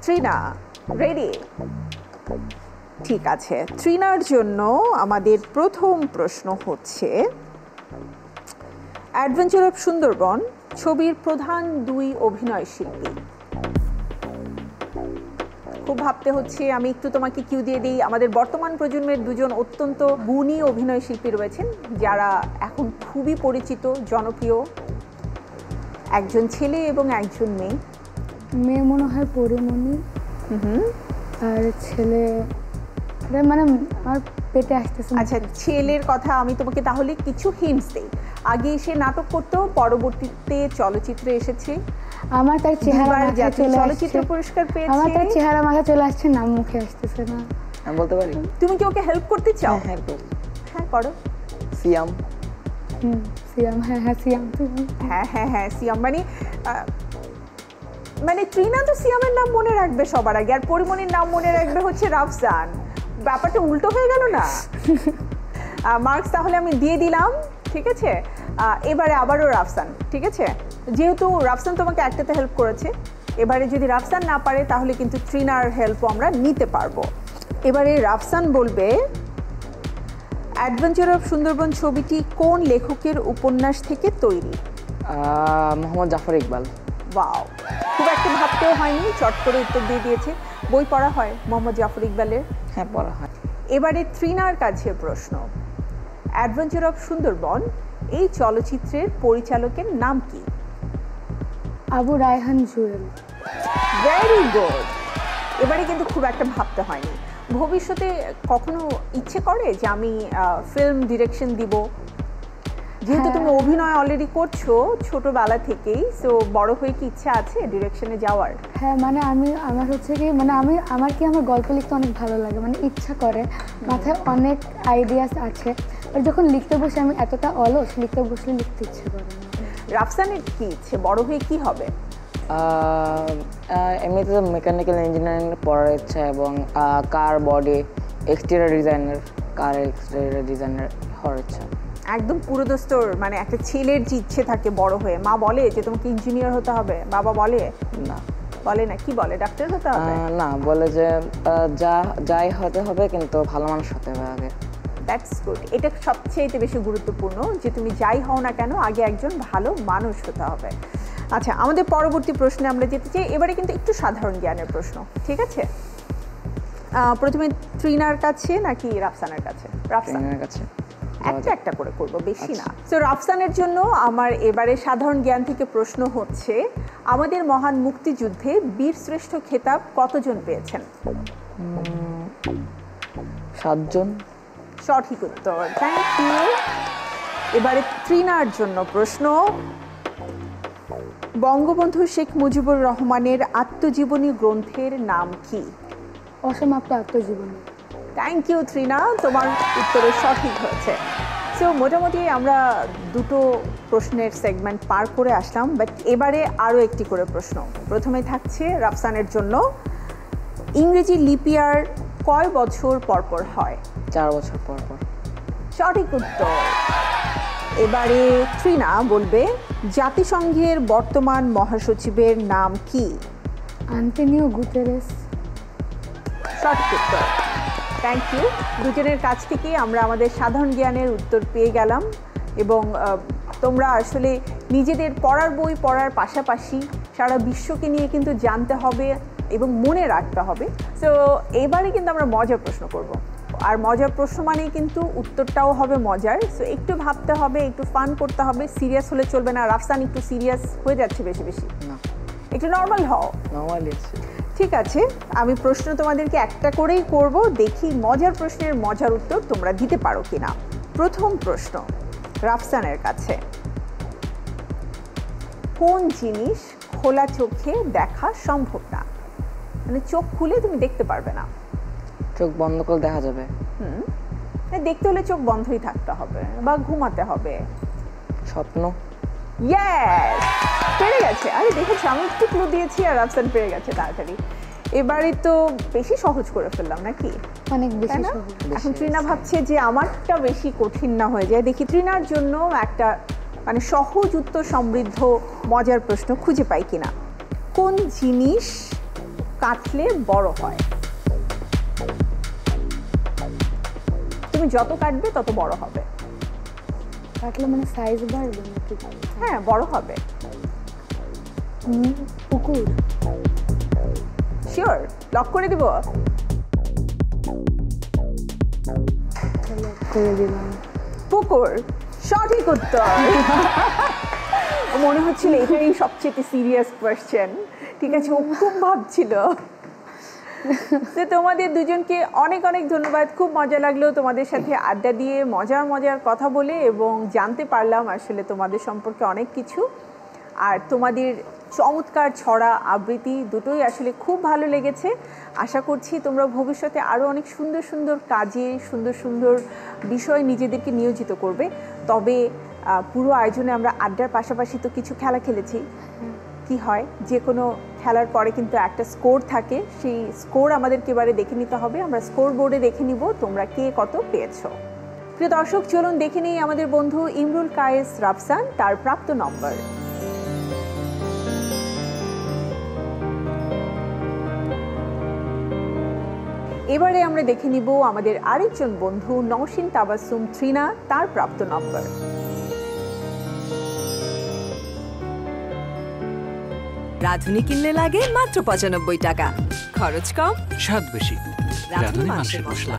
Trina ready? ঠিক আছে, trainer জন্য আমাদের প্রথম প্রশ্ন হচ্ছে, অ্যাডভেঞ্চার অফ সুন্দরবন ছবির প্রধান দুই অভিনয় শিল্পী। খুব ভাবতে হচ্ছে, আমি একটু তোমাকে কিউ দিয়ে দিই। আমাদের বর্তমান প্রজন্মের দুজন অত্যন্ত গুণী অভিনয় শিল্পী রয়েছেন যারা এখন খুবই পরিচিত, জনপ্রিয়। একজন ছেলে এবং একজন মেয়ে। মেয়ে মনে হয় পরিমণি, আর ছেলে মানে আমার পেটে আসতেছে। আচ্ছা, ছেলের কথা আমি তোমাকে তাহলে কিছু হিন্টস দেই। আগে এসে নাটক করতো, পরবর্তীতে চলচ্চিত্রে এসেছে। আমার তার চেহারা চলচ্চিত্র পুরস্কার পেয়েছে। আমার তার চেহারা মাথায় চলে আসছে, নাম মুখে আসতেছে না। আমি বলতে পারি? তুমি কি ওকে হেল্প করতে চাও? হ্যাঁ হ্যাঁ করো। সিয়াম। সিয়াম, হ্যাঁ সিয়াম। হ্যাঁ সিয়াম। মানে ট্রিনা তো সিয়ামের নাম মনে রাখবে সবার আগে, আর পরিমণির নাম মনে রাখবে হচ্ছে রাফসান। ব্যাপারটা উল্টো হয়ে গেল না? মার্কস তাহলে আমি দিয়ে দিলাম, ঠিক আছে? এবারে আবারও রাফসান, ঠিক আছে? যেহেতু রাফসান তোমাকে একটাতে হেল্প করেছে, এবারে যদি রাফসান না পারে তাহলে কিন্তু ট্রিনার হেল্পও আমরা নিতে পারবো। এবারে রাফসান বলবে, অ্যাডভেঞ্চার অফ সুন্দরবন ছবিটি কোন লেখকের উপন্যাস থেকে তৈরি? মোহাম্মদ জাফর ইকবাল। ওয়াও, খুব একটা ভাবতেও হয়নি, চট করে উত্তর দিয়ে দিয়েছে। বই পড়া হয় মোহাম্মদ জাফর ইকবালের? হ্যাঁ, পড়া হয়। এবারে ট্রিনার কাছে প্রশ্ন, অ্যাডভেঞ্চার অফ সুন্দরবন এই চলচ্চিত্রের পরিচালকের নাম কি? আবু রায়হান জুয়েল। Very good. এবারে কিন্তু খুব একটা ভাবতে হয়নি। ভবিষ্যতে কখনো ইচ্ছে করে যে আমি ফিল্ম ডিরেকশন দিব? যেহেতু তুমি অভিনয় অলরেডি করছো ছোটবেলা থেকেই, সো বড় হয়ে কি ইচ্ছা আছে ডিরেকশনে যাওয়ার? হ্যাঁ, মানে আমার হচ্ছে কি, মানে আমার গল্প লিখতে অনেক ভালো লাগে, মানে ইচ্ছা করে, মাথায় অনেক আইডিয়াস আছে, আর যখন লিখতে বসে আমি এতটা অলস, লিখতে বসলে লিখতে ইচ্ছে করে না। রাফসানের কি ইচ্ছে, বড় হয়ে কি হবে? এমনিতে তো মেকানিক্যাল ইঞ্জিনিয়ারিং পড়ার ইচ্ছা, এবং কার বডি এক্সটেরিয়র ডিজাইনার, কার এক্সটেরিয়র ডিজাইনার হওয়ার ইচ্ছা। একদম পুরোদস্তর, মানে একটা ছেলের যে ইচ্ছে থাকে বড় হয়ে, মা বলে যে তোমাকে ইঞ্জিনিয়ার হতে হবে, বাবা বলে না, বলে না, কি বলে ডাক্তার হতে হবে? না, বলে যে যাই হতে হবে কিন্তু ভালো মানুষ হতে হবে আগে। That's good. এটা সবচেয়ে বেশি গুরুত্বপূর্ণ যে তুমি যাই হও না কেন আগে একজন ভালো মানুষ হতে হবে। আচ্ছা, আমাদের পরবর্তী প্রশ্নে আমরা যেতে চাই। এবারে কিন্তু একটু সাধারণ জ্ঞানের প্রশ্ন, ঠিক আছে? প্রথমে ট্রিনার কাছে নাকি রাফসানের কাছে? রাফসানের কাছে। একটা করে করবো, বেশি না। তো রাফসানের জন্য আমার এবারে সাধারণ জ্ঞান থেকে প্রশ্ন হচ্ছে, আমাদের মহান মুক্তিযুদ্ধে বীরশ্রেষ্ঠ খেতাব কতজন পেয়েছেন? 7 জন। সঠিক উত্তর, থ্যাংক ইউ। এবারে ট্রিনার জন্য প্রশ্ন, বঙ্গবন্ধু শেখ মুজিবুর রহমানের আত্মজীবনী গ্রন্থের নাম কি? অসমাপ্ত আত্মজীবনী। থ্যাংক ইউ ট্রিনা, তোমার উত্তরে সঠিক হয়েছে। সো মোটামুটি আমরা দুটো প্রশ্নের সেগমেন্ট পার করে আসলাম, বাট এবারে আরও একটি করে প্রশ্ন। প্রথমে থাকছে রাফসানের জন্য, ইংরেজি লিপিয়ার কয় বছর পরপর হয়? 4 বছর পর পর। সঠিক উত্তর। এবারে ট্রিনা বলবে, জাতিসংঘের বর্তমান মহাসচিবের নাম কি? Antonio Guterres. সঠিক উত্তর, থ্যাংক ইউ। দুজনের কাছ থেকে আমরা আমাদের সাধারণ জ্ঞানের উত্তর পেয়ে গেলাম, এবং তোমরা আসলে নিজেদের পড়ার বই পড়ার পাশাপাশি সারা বিশ্বকে নিয়ে কিন্তু জানতে হবে এবং মনে রাখতে হবে। সো এবারে কিন্তু আমরা মজার প্রশ্ন করব, আর মজার প্রশ্ন মানেই কিন্তু উত্তরটাও হবে মজার। সো একটু ভাবতে হবে, একটু ফান করতে হবে, সিরিয়াস হলে চলবে না। রাফসান একটু সিরিয়াস হয়ে যাচ্ছে বেশি বেশি, না, একটু নর্মাল হও। নরমালি আছে। ঠিক আছে, আমি প্রশ্ন তোমাদেরকে একটা করেই করব, দেখি মজার প্রশ্নের মজার উত্তর তোমরা দিতে পারো কিনা। প্রথম প্রশ্ন রাফসানের কাছে, কোন জিনিস খোলা চোখে দেখা সম্ভব না? মানে চোখ খুলে তুমি দেখতে পারবে না। চোখ বন্ধ করে দেখা যাবে। দেখতে হলে চোখ বন্ধই থাকতে হবে বা ঘুমাতে হবে। স্বপ্ন। ইয়েস, পেরে গেছে। আরে দেখেছো, আমি একটু ক্লু দিয়েছি আর রাফসান পেরে গেছে তাড়াতাড়ি। এবারে তো বেশি সহজ করে ফেললাম নাকি? অনেক বেশি না? সহজ। এখন ট্রিনা ভাবছে যে আমারটা বেশি কঠিন না হয়ে যায়। দেখি ট্রিনার জন্য একটা মানে সহজ উত্তর সমৃদ্ধ মজার প্রশ্ন খুঁজে পাই কিনা। কোন জিনিস কাটলে বড় হয়? তুমি যত কাটবে তত বড় হবে। কাটলে মানে সাইজ বাড়বে নাকি? হ্যাঁ, বড় হবে। পুকুর। শিওর? লক করে দিব? করে দিলাম। পুকুর সঠিক উত্তর। মনে হচ্ছিল এটাই সবচেয়ে সিরিয়াস কোয়েশ্চেন। ঠিক আছে, ও খুব ভাবছিল। তো তোমাদের দুজনকে অনেক অনেক ধন্যবাদ। খুব মজা লাগলো তোমাদের সাথে আড্ডা দিয়ে, মজার মজার কথা বলে, এবং জানতে পারলাম আসলে তোমাদের সম্পর্কে অনেক কিছু। আর তোমাদের চমৎকার ছড়া আবৃত্তি দুটোই আসলে খুব ভালো লেগেছে। আশা করছি তোমরা ভবিষ্যতে আরও অনেক সুন্দর সুন্দর কাজে, সুন্দর সুন্দর বিষয় নিজেদেরকে নিয়োজিত করবে। তবে পুরো আয়োজনে আমরা আড্ডার পাশাপাশি তো কিছু খেলা খেলেছি। কি হয়, যে কোনো খেলার পরে কিন্তু একটা স্কোর থাকে, সেই স্কোর আমাদেরকে এবারে দেখে নিতে হবে। আমরা স্কোর বোর্ডে দেখে নিব তোমরা কে কত পেয়েছো। প্রিয় দর্শক, চলুন দেখে নিই আমাদের বন্ধু ইমরুল কায়েস রাফসান তার প্রাপ্ত নম্বর। এবারে আমরা দেখে নিব আমাদের আরেকজন বন্ধু নওশিন তাবাসসুম ত্রিনা তার প্রাপ্ত নম্বর। রাঁধুনি কিনলে লাগে মাত্র 95 টাকা, খরচ কম, স্বাদ বেশি। রাঁধুনি মাংসের মশলা।